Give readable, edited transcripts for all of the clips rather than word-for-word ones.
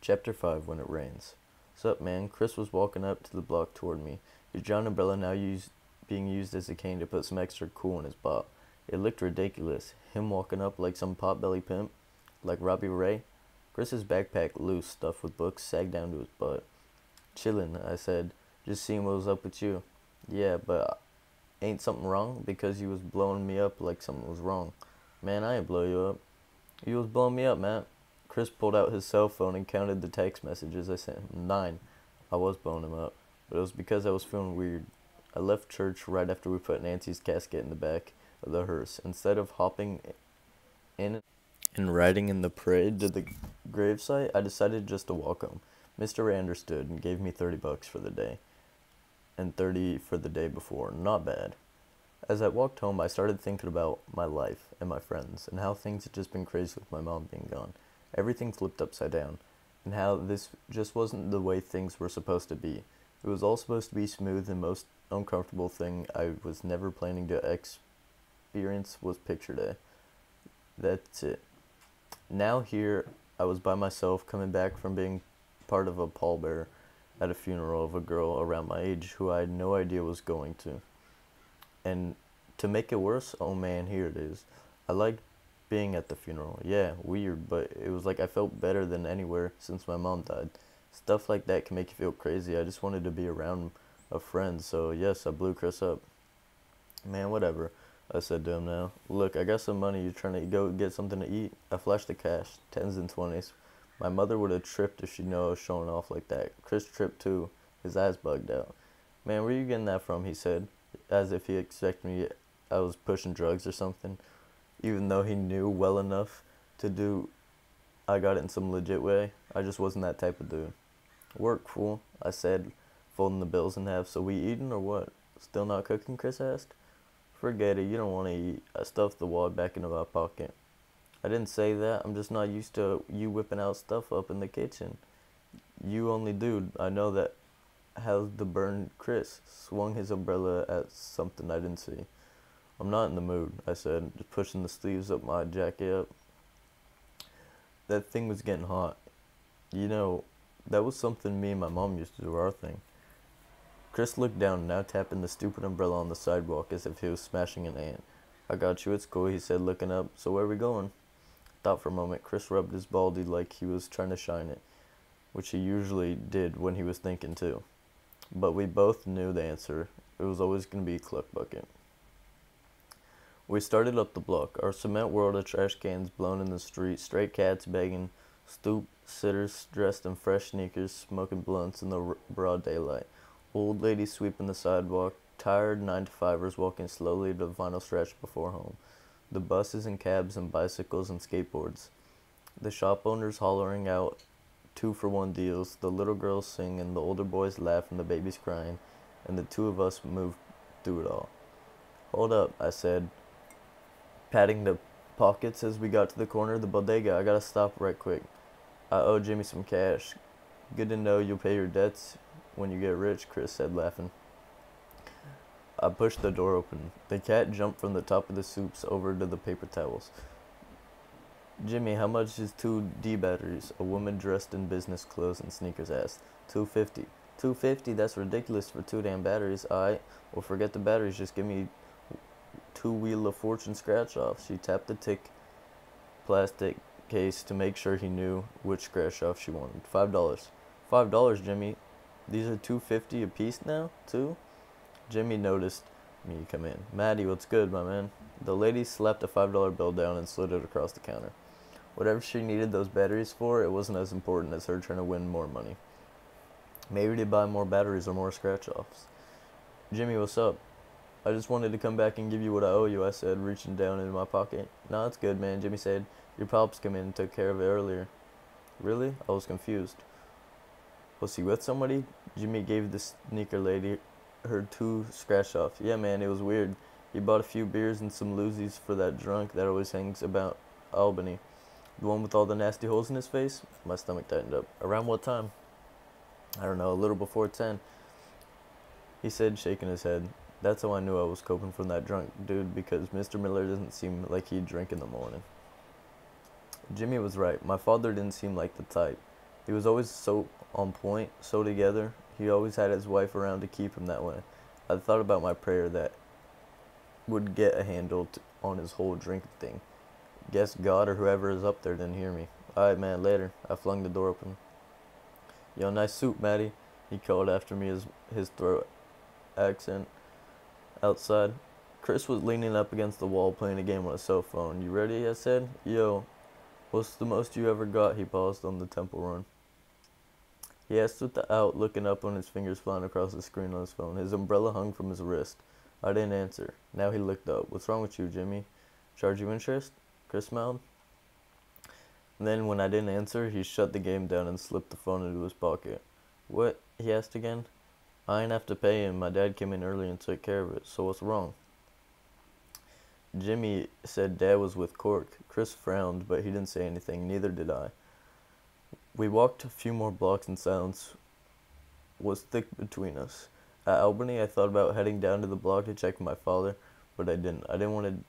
Chapter 5 When It Rains. Sup, man? Chris was walking up to the block toward me, his giant umbrella now being used as a cane to put some extra cool in his bop. It looked ridiculous, him walking up like some potbelly pimp, like Robbie Ray. Chris's backpack, loose, stuffed with books, sagged down to his butt. Chillin', I said, just seeing what was up with you. Yeah, but ain't something wrong? Because you was blowing me up like something was wrong. Man, I ain't blow you up. You was blowing me up, Matt. Chris pulled out his cell phone and counted the text messages I sent him. 9. I was blowing him up, but it was because I was feeling weird. I left church right after we put Nancy's casket in the back of the hearse. Instead of hopping in and riding in the parade to the gravesite, I decided just to walk home. Mr. Ray understood and gave me $30 for the day, and 30 for the day before. Not bad. As I walked home, I started thinking about my life and my friends, and how things had just been crazy with my mom being gone. Everything flipped upside down, and how this just wasn't the way things were supposed to be. It was all supposed to be smooth, and most uncomfortable thing I was never planning to experience was picture day. That's it. Now here, I was by myself, coming back from being part of a pallbearer at a funeral of a girl around my age who I had no idea was going to. And to make it worse, oh man, here it is. I liked being at the funeral. Yeah, weird, but it was like I felt better than anywhere since my mom died. Stuff like that can make you feel crazy. I just wanted to be around a friend, so yes, I blew Chris up. Man, whatever, I said to him now. Look, I got some money. You trying to go get something to eat? I flashed the cash, 10s and 20s. My mother would have tripped if she knew I was showing off like that. Chris tripped too. His eyes bugged out. Man, where you getting that from, he said, as if he expected me I was pushing drugs or something, even though he knew well enough to do I got it in some legit way. I just wasn't that type of dude. Work, fool, I said, folding the bills in half. So we eating or what? Still not cooking, Chris asked. Forget it, you don't want to eat. I stuffed the wad back into my pocket. I didn't say that. I'm just not used to you whipping out stuff up in the kitchen. You only dude. I know that. How's the burn? Chris swung his umbrella at something I didn't see. I'm not in the mood, I said, just pushing the sleeves of my jacket up. That thing was getting hot. You know, that was something me and my mom used to do, our thing. Chris looked down, now tapping the stupid umbrella on the sidewalk as if he was smashing an ant. I got you, it's cool, he said, looking up. So where are we going? Thought for a moment. Chris rubbed his baldy like he was trying to shine it, which he usually did when he was thinking too. But we both knew the answer. It was always going to be Cluck Bucket. We started up the block, our cement world of trash cans blown in the street, stray cats begging, stoop sitters dressed in fresh sneakers, smoking blunts in the broad daylight, old ladies sweeping the sidewalk, tired 9-to-5ers walking slowly to the final stretch before home, the buses and cabs and bicycles and skateboards, the shop owners hollering out 2-for-1 deals, the little girls singing, the older boys laughing, the babies crying, and the two of us moved through it all. Hold up, I said, patting the pockets as we got to the corner of the bodega. I gotta stop right quick. I owe Jimmy some cash. Good to know you'll pay your debts when you get rich, Chris said, laughing. I pushed the door open. The cat jumped from the top of the soups over to the paper towels. Jimmy, how much is 2 D batteries? A woman dressed in business clothes and sneakers asked. $2.50. $2.50? That's ridiculous for 2 damn batteries. Alright, well forget the batteries, just give me 2 Wheel of Fortune scratch off. She tapped the thick plastic case to make sure he knew which scratch off she wanted. $5. $5, Jimmy. These are $2.50 a piece now, too? Jimmy noticed me come in. Maddie, what's good, my man? The lady slapped a $5 bill down and slid it across the counter. Whatever she needed those batteries for, it wasn't as important as her trying to win more money. Maybe to buy more batteries or more scratch-offs. Jimmy, what's up? I just wanted to come back and give you what I owe you, I said, reaching down into my pocket. Nah, it's good, man, Jimmy said. Your pops came in and took care of it earlier. Really? I was confused. Was he with somebody? Jimmy gave the sneaker lady her 2 scratch-offs. Yeah, man, it was weird. He bought a few beers and some loosies for that drunk that always hangs about Albany. The one with all the nasty holes in his face? My stomach tightened up. Around what time? I don't know, a little before 10. He said, shaking his head. That's how I knew I was coping from that drunk dude, because Mr. Miller doesn't seem like he'd drink in the morning. Jimmy was right. My father didn't seem like the type. He was always so on point, so together. He always had his wife around to keep him that way. I thought about my prayer that would get a handle on his whole drinking thing. Guess God or whoever is up there didn't hear me. Alright, man, later. I flung the door open. Yo, nice suit, Matty. He called after me, his throat accent outside. Chris was leaning up against the wall playing a game on his cell phone. You ready? I said. Yo, what's the most you ever got? He paused on the temple run. He asked without looking up on his fingers flying across the screen on his phone. His umbrella hung from his wrist. I didn't answer. Now he looked up. What's wrong with you, Jimmy? Charge you interest? Chris smiled. And then when I didn't answer, he shut the game down and slipped the phone into his pocket. What? He asked again. I ain't have to pay him. My dad came in early and took care of it. So what's wrong? Jimmy said Dad was with Cork. Chris frowned, but he didn't say anything. Neither did I. We walked a few more blocks and silence was thick between us. At Albany, I thought about heading down to the block to check my father, but I didn't. I didn't want to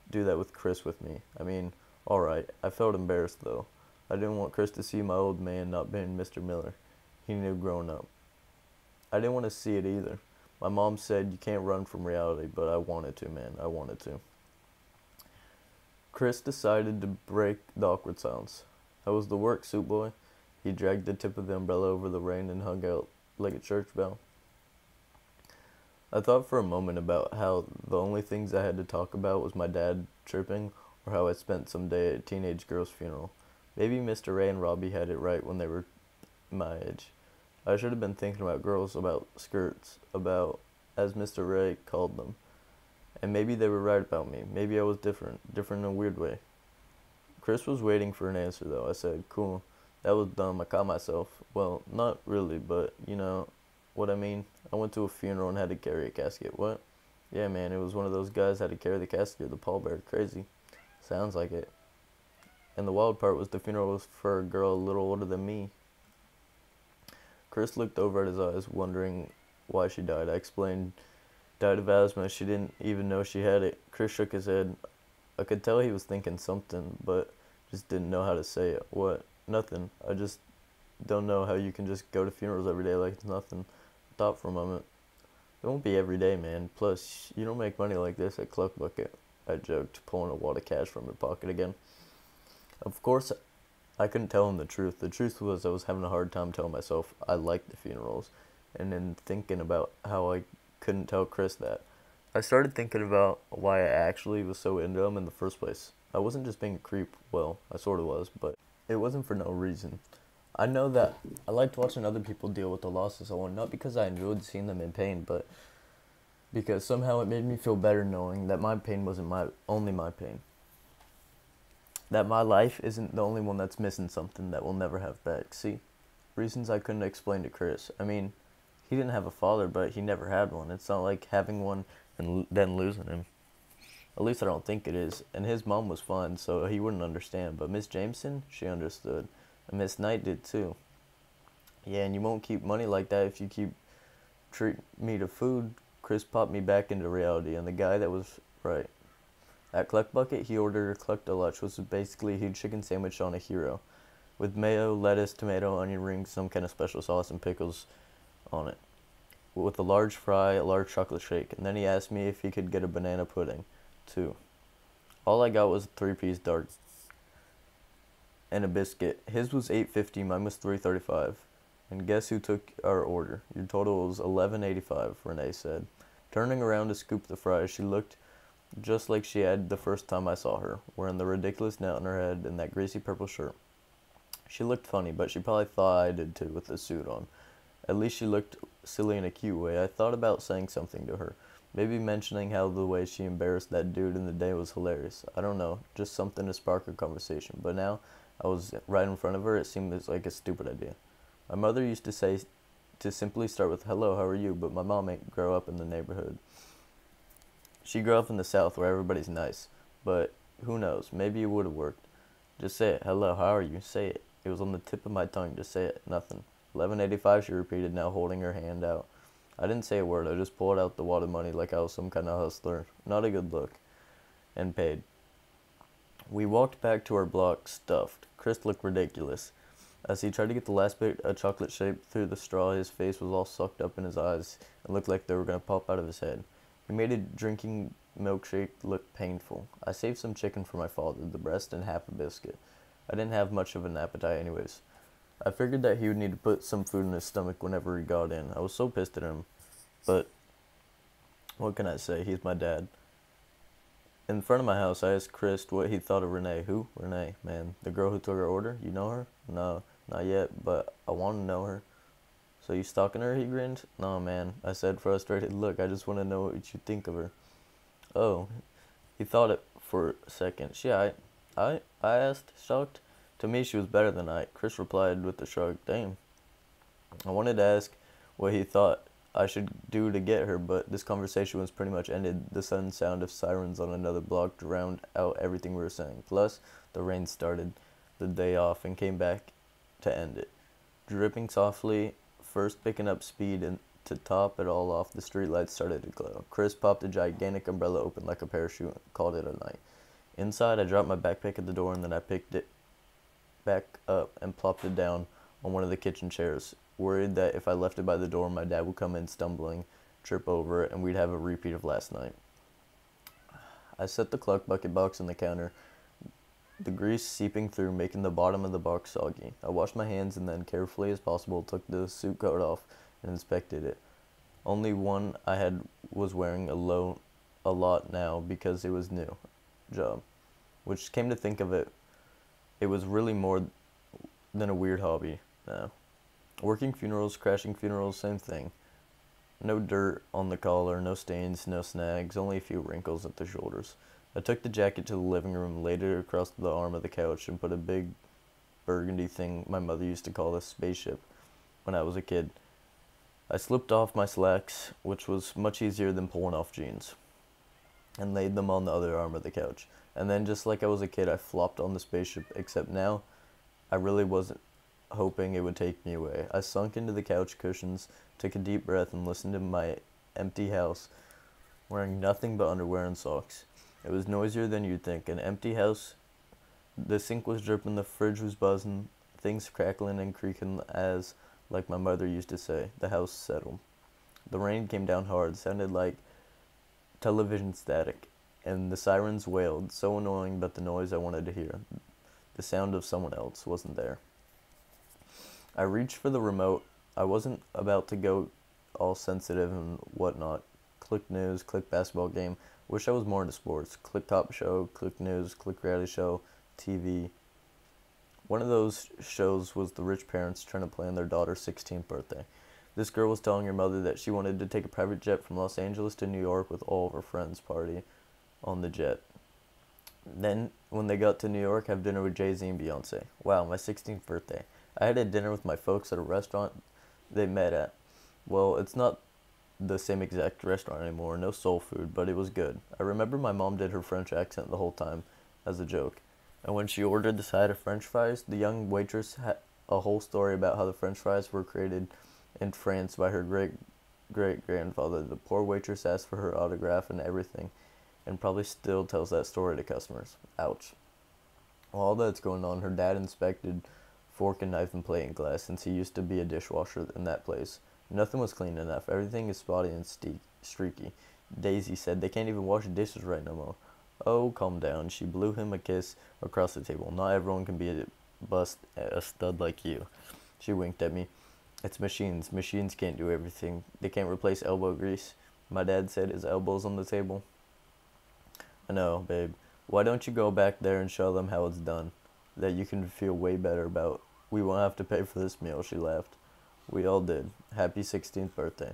do that with Chris with me. I mean, alright. I felt embarrassed, though. I didn't want Chris to see my old man not being Mr. Miller. He knew growing up. I didn't want to see it either. My mom said you can't run from reality, but I wanted to, man. I wanted to. Chris decided to break the awkward silence. How was the work, suit boy? He dragged the tip of the umbrella over the rain and hung out like a church bell. I thought for a moment about how the only things I had to talk about was my dad chirping or how I spent some day at a teenage girl's funeral. Maybe Mr. Ray and Robbie had it right when they were my age. I should have been thinking about girls, about skirts, about, as Mr. Ray called them. And maybe they were right about me. Maybe I was different in a weird way. Chris was waiting for an answer, though. I said, cool. That was dumb. I caught myself. Well, not really, but you know what I mean. I went to a funeral and had to carry a casket. What? Yeah, man, it was one of those guys had to carry the casket of the pallbearer. Crazy. Sounds like it. And the wild part was the funeral was for a girl a little older than me. Chris looked over at his eyes, wondering why she died. I explained, died of asthma. She didn't even know she had it. Chris shook his head. I could tell he was thinking something, but just didn't know how to say it. What? Nothing. I just don't know how you can just go to funerals every day like it's nothing. I thought for a moment. It won't be every day, man. Plus, you don't make money like this at Cluck Bucket. I joked, pulling a wad of cash from her pocket again. Of course, I couldn't tell him the truth. The truth was I was having a hard time telling myself I liked the funerals, and then thinking about how I couldn't tell Chris that. I started thinking about why I actually was so into them in the first place. I wasn't just being a creep. Well, I sort of was, but it wasn't for no reason. I know that I liked watching other people deal with the loss of someone, not because I enjoyed seeing them in pain, but because somehow it made me feel better knowing that my pain wasn't only my pain. That my life isn't the only one that's missing something that we'll never have back. See? Reasons I couldn't explain to Chris. I mean, he didn't have a father, but he never had one. It's not like having one and then losing him. At least I don't think it is. And his mom was fine, so he wouldn't understand. But Miss Jameson, she understood. And Miss Knight did too. Yeah, and you won't keep money like that if you keep treat me to food. Chris popped me back into reality, and the guy that was right. At Cluck Bucket, he ordered a Cluck Deluxe, which was basically a huge chicken sandwich on a hero, with mayo, lettuce, tomato, onion rings, some kind of special sauce, and pickles on it, with a large fry, a large chocolate shake. And then he asked me if he could get a banana pudding, too. All I got was a 3-piece dart and a biscuit. His was $8.50, mine was $3.35. And guess who took our order? Your total was $11.85, Renee said. Turning around to scoop the fries, she looked just like she had the first time I saw her, wearing the ridiculous net on her head and that greasy purple shirt. She looked funny, but she probably thought I did too with the suit on. At least she looked silly in a cute way. I thought about saying something to her. Maybe mentioning how the way she embarrassed that dude in the day was hilarious. I don't know, just something to spark a conversation. But now I was right in front of her, it seemed like a stupid idea. My mother used to say to simply start with, hello, how are you? But my mom ain't grow up in the neighborhood. She grew up in the South where everybody's nice. But who knows, maybe it would have worked. Just say it, hello, how are you? Say it. It was on the tip of my tongue, just say it, nothing. $11.85, she repeated, now holding her hand out. I didn't say a word, I just pulled out the wad of money like I was some kind of hustler. Not a good look. And paid. We walked back to our block, stuffed. Chris looked ridiculous. As he tried to get the last bit of chocolate shape through the straw, his face was all sucked up in his eyes and looked like they were going to pop out of his head. He made a drinking milkshake look painful. I saved some chicken for my father, the breast and half a biscuit. I didn't have much of an appetite anyways. I figured that he would need to put some food in his stomach whenever he got in. I was so pissed at him, but what can I say? He's my dad. In front of my house, I asked Chris what he thought of Renee. Who? Renee, man. The girl who took our order? You know her? No, not yet, but I want to know her. So you stalking her? He grinned. No, man, I said, frustrated. Look, I just want to know what you think of her. Oh, he thought it for a second. I asked, shocked. To me, she was better than I. Chris replied with a shrug. Damn. I wanted to ask what he thought I should do to get her, but this conversation was pretty much ended. The sudden sound of sirens on another block drowned out everything we were saying. Plus, the rain started the day off and came back to end it. Dripping softly, first picking up speed, and to top it all off, the streetlights started to glow. Chris popped a gigantic umbrella open like a parachute and called it a night. Inside, I dropped my backpack at the door, and then I picked it back up and plopped it down on one of the kitchen chairs, worried that if I left it by the door, my dad would come in stumbling, trip over it, and we'd have a repeat of last night. I set the Cluck Bucket box on the counter, the grease seeping through, making the bottom of the box soggy. I washed my hands and then, carefully as possible, took the suit coat off and inspected it. Only one I had was wearing a lot now because it was new job. Which, came to think of it, it was really more than a weird hobby now. Working funerals, crashing funerals, same thing. No dirt on the collar, no stains, no snags, only a few wrinkles at the shoulders. I took the jacket to the living room, laid it across the arm of the couch, and put a big burgundy thing my mother used to call a spaceship when I was a kid. I slipped off my slacks, which was much easier than pulling off jeans, and laid them on the other arm of the couch. And then, just like I was a kid, I flopped on the spaceship, except now I really wasn't hoping it would take me away. I sunk into the couch cushions, took a deep breath, and listened to my empty house, wearing nothing but underwear and socks. It was noisier than you'd think. An empty house. The sink was dripping, the fridge was buzzing, things crackling and creaking as, like my mother used to say, the house settled. The rain came down hard, sounded like television static, and the sirens wailed, so annoying, but the noise I wanted to hear. The sound of someone else wasn't there. I reached for the remote. I wasn't about to go all sensitive and whatnot. Click news, click basketball game. Wish I was more into sports. Click top show, click news, click reality show, TV. One of those shows was the rich parents trying to plan their daughter's 16th birthday. This girl was telling her mother that she wanted to take a private jet from Los Angeles to New York with all of her friends party on the jet. Then, when they got to New York, have dinner with Jay-Z and Beyonce. Wow, my 16th birthday. I had a dinner with my folks at a restaurant they met at. Well, it's not the same exact restaurant anymore, no soul food, but it was good. I remember my mom did her French accent the whole time, as a joke. And when she ordered the side of French fries, the young waitress had a whole story about how the French fries were created in France by her great-great-grandfather. The poor waitress asked for her autograph and everything, and probably still tells that story to customers. Ouch. While all that's going on, her dad inspected fork and knife and plate and glass, since he used to be a dishwasher in that place. Nothing was clean enough. Everything is spotty and streaky. Daisy said they can't even wash dishes right no more. Oh, calm down. She blew him a kiss across the table. Not everyone can be a stud like you. She winked at me. It's machines. Machines can't do everything. They can't replace elbow grease. My dad said, his elbows on the table. I know, babe. Why don't you go back there and show them how it's done? That you can feel way better about. We won't have to pay for this meal, she laughed. We all did. Happy 16th birthday.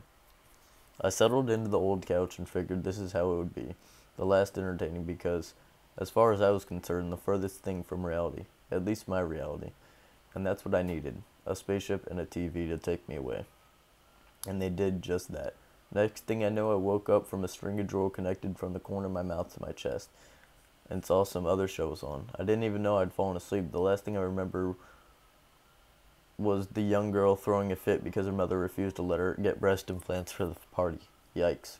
I settled into the old couch and figured this is how it would be. The last entertaining because, as far as I was concerned, the furthest thing from reality. At least my reality. And that's what I needed. A spaceship and a TV to take me away. And they did just that. Next thing I know, I woke up from a string of drool connected from the corner of my mouth to my chest, and saw some other shows on. I didn't even know I'd fallen asleep. The last thing I remember was the young girl throwing a fit because her mother refused to let her get breast implants for the party. Yikes.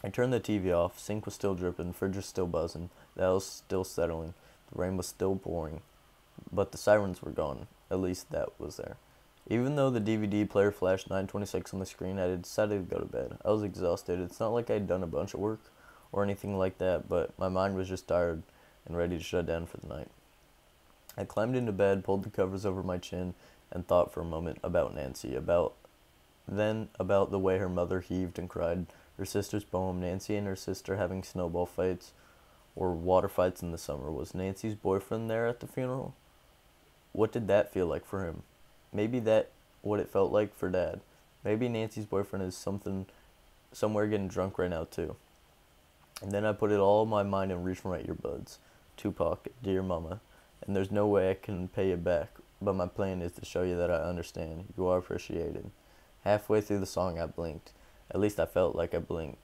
I turned the TV off. Sink was still dripping. Fridge was still buzzing. The house still settling. The rain was still pouring. But the sirens were gone. At least that was there. Even though the DVD player flashed 9:26 on the screen, I decided to go to bed. I was exhausted. It's not like I'd done a bunch of work or anything like that, but my mind was just tired and ready to shut down for the night. I climbed into bed, pulled the covers over my chin, and thought for a moment about Nancy, about the way her mother heaved and cried, her sister's poem, Nancy and her sister having snowball fights or water fights in the summer. Was Nancy's boyfriend there at the funeral? What did that feel like for him? Maybe that what it felt like for Dad. Maybe Nancy's boyfriend is somewhere getting drunk right now too. And then I put it all in my mind and reached for my earbuds. Tupac, Dear Mama. And there's no way I can pay it back, but my plan is to show you that I understand. You are appreciated. Halfway through the song, I blinked. At least I felt like I blinked.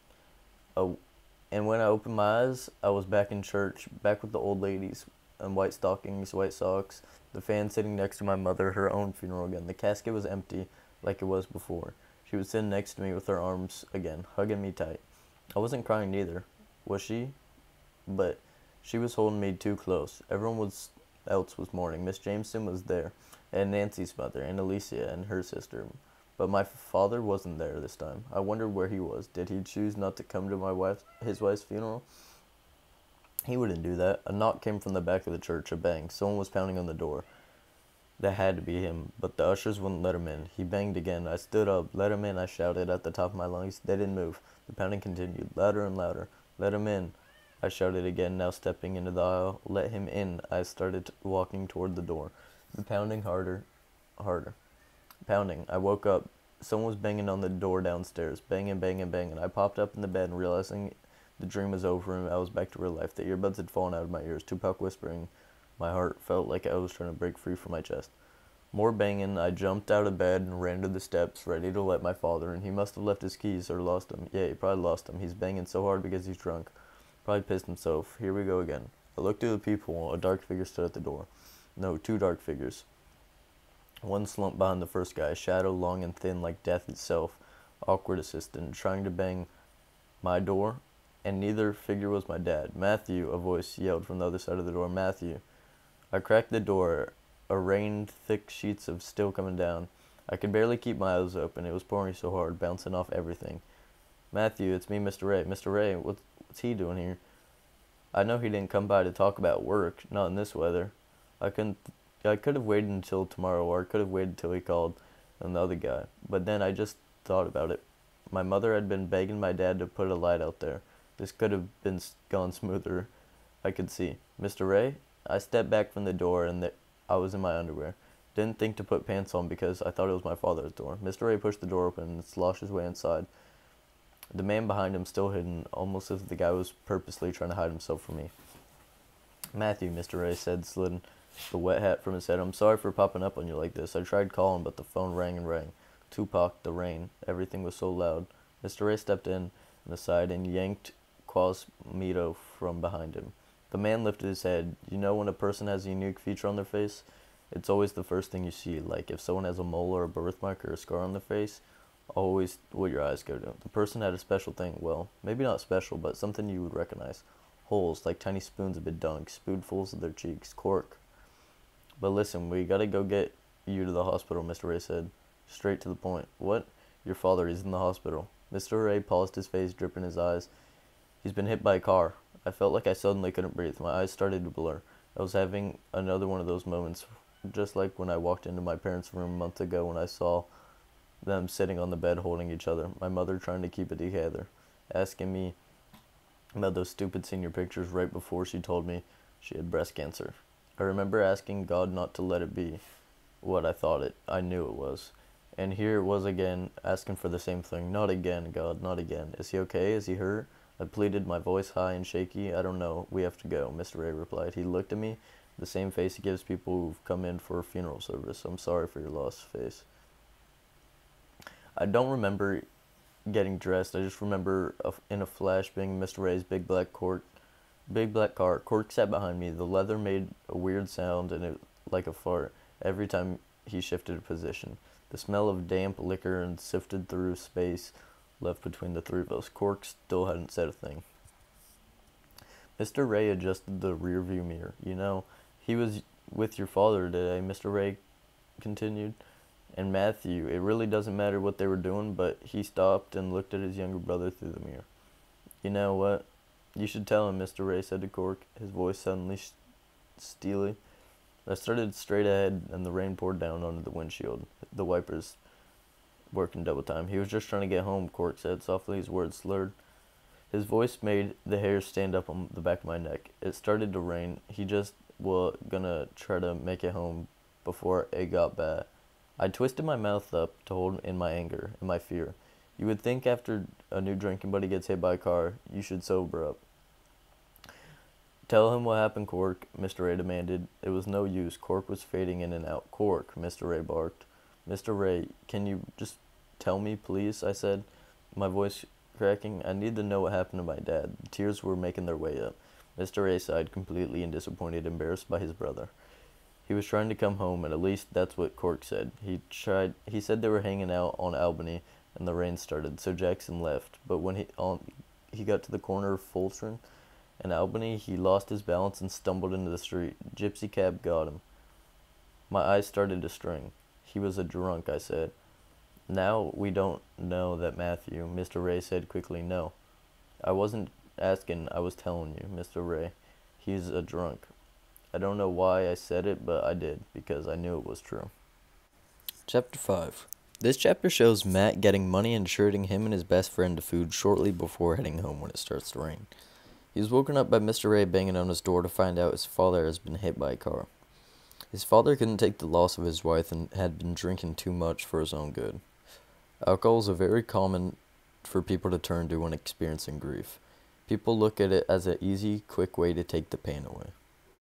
And when I opened my eyes, I was back in church, back with the old ladies in white stockings, white socks, the fan sitting next to my mother, her own funeral again. The casket was empty, like it was before. She was sitting next to me with her arms again, hugging me tight. I wasn't crying neither, was she? But she was holding me too close. Everyone else was mourning. Miss Jameson was there, and Nancy's mother, and Alicia, and her sister. But my father wasn't there this time. I wondered where he was. Did he choose not to come to his wife's funeral? He wouldn't do that. A knock came from the back of the church, a bang. Someone was pounding on the door. That had to be him, but the ushers wouldn't let him in. He banged again. I stood up. Let him in, I shouted at the top of my lungs. They didn't move. The pounding continued, louder and louder. Let him in, I shouted again, now stepping into the aisle. Let him in. I started walking toward the door. The pounding harder. Pounding. I woke up. Someone was banging on the door downstairs. Banging, banging, banging. I popped up in the bed and realizing the dream was over and I was back to real life. The earbuds had fallen out of my ears. Tupac whispering. My heart felt like I was trying to break free from my chest. More banging. I jumped out of bed and ran to the steps, ready to let my father in. He must have left his keys or lost them. Yeah, he probably lost them. He's banging so hard because he's drunk. Probably pissed himself. Here we go again. I looked through the peephole. A dark figure stood at the door. No, two dark figures. One slumped behind the first guy, a shadow long and thin like death itself, awkward assistant, trying to bang my door, and neither figure was my dad. Matthew, a voice yelled from the other side of the door. Matthew. I cracked the door, a rained thick sheets of still coming down. I could barely keep my eyes open. It was pouring so hard, bouncing off everything. Matthew, it's me, Mr. Ray. Mr. Ray, what's he doing here? I know he didn't come by to talk about work, not in this weather. I could have waited until tomorrow, or I could have waited till he called another guy. But then I just thought about it. My mother had been begging my dad to put a light out there. This could have gone smoother. I could see. Mr. Ray? I stepped back from the door and I was in my underwear. Didn't think to put pants on because I thought it was my father's door. Mr. Ray pushed the door open and sloshed his way inside. The man behind him still hidden, almost as if the guy was purposely trying to hide himself from me. Matthew, Mr. Ray said, slid the wet hat from his head. I'm sorry for popping up on you like this. I tried calling, but the phone rang and rang. Tupac, the rain. Everything was so loud. Mr. Ray stepped in aside and yanked Quasimodo from behind him. The man lifted his head. You know when a person has a unique feature on their face? It's always the first thing you see. Like if someone has a mole or a birthmark or a scar on their face, always what your eyes go to. The person had a special thing. Well, maybe not special, but something you would recognize. Holes, like tiny spoons have been dunked, spoonfuls of their cheeks. Cork. But listen, we gotta go get you to the hospital, Mr. Ray said. Straight to the point. What? Your father is in the hospital. Mr. Ray paused, his face dripping his eyes. He's been hit by a car. I felt like I suddenly couldn't breathe. My eyes started to blur. I was having another one of those moments, just like when I walked into my parents' room a month ago when I saw them sitting on the bed holding each other. My mother trying to keep it together, asking me about those stupid senior pictures right before she told me she had breast cancer. I remember asking God not to let it be what I knew it was. And here it was again, asking for the same thing. Not again, God, not again. Is he okay? Is he hurt? I pleaded, my voice high and shaky. I don't know. We have to go, Mr. Ray replied. He looked at me, the same face he gives people who've come in for a funeral service. I'm sorry for your loss face. I don't remember getting dressed. I just remember in a flash being Mr. Ray's big black car. Cork sat behind me. The leather made a weird sound and it like a fart every time he shifted a position. The smell of damp liquor and sifted through space left between the three of us. Cork still hadn't said a thing. Mr. Ray adjusted the rear view mirror. You know, he was with your father today. Mr. Ray continued. And Matthew, it really doesn't matter what they were doing, but he stopped and looked at his younger brother through the mirror. You know what? You should tell him, Mr. Ray said to Cork, his voice suddenly steely. I started straight ahead, and the rain poured down onto the windshield, the wipers working double time. He was just trying to get home, Cork said softly, his words slurred. His voice made the hairs stand up on the back of my neck. It started to rain. He just was gonna try to make it home before it got bad. I twisted my mouth up to hold in my anger and my fear. You would think after a new drinking buddy gets hit by a car, you should sober up. Tell him what happened, Cork, Mr. Ray demanded. It was no use. Cork was fading in and out. Cork, Mr. Ray barked. Mr. Ray, can you just tell me, please? I said, my voice cracking. I need to know what happened to my dad. The tears were making their way up. Mr. Ray sighed, completely and disappointed, embarrassed by his brother. He was trying to come home, and at least that's what Cork said. He said they were hanging out on Albany, and the rain started, so Jackson left. But when he got to the corner of Fulton and Albany, he lost his balance and stumbled into the street. Gypsy cab got him. My eyes started to string. He was a drunk, I said. Now we don't know that, Matthew, Mr. Ray said quickly. No. I wasn't asking, I was telling you, Mr. Ray. He's a drunk. I don't know why I said it, but I did, because I knew it was true. Chapter 5. This chapter shows Matt getting money and treating him and his best friend to food shortly before heading home when it starts to rain. He was woken up by Mr. Ray banging on his door to find out his father has been hit by a car. His father couldn't take the loss of his wife and had been drinking too much for his own good. Alcohol is very common for people to turn to when experiencing grief. People look at it as an easy, quick way to take the pain away.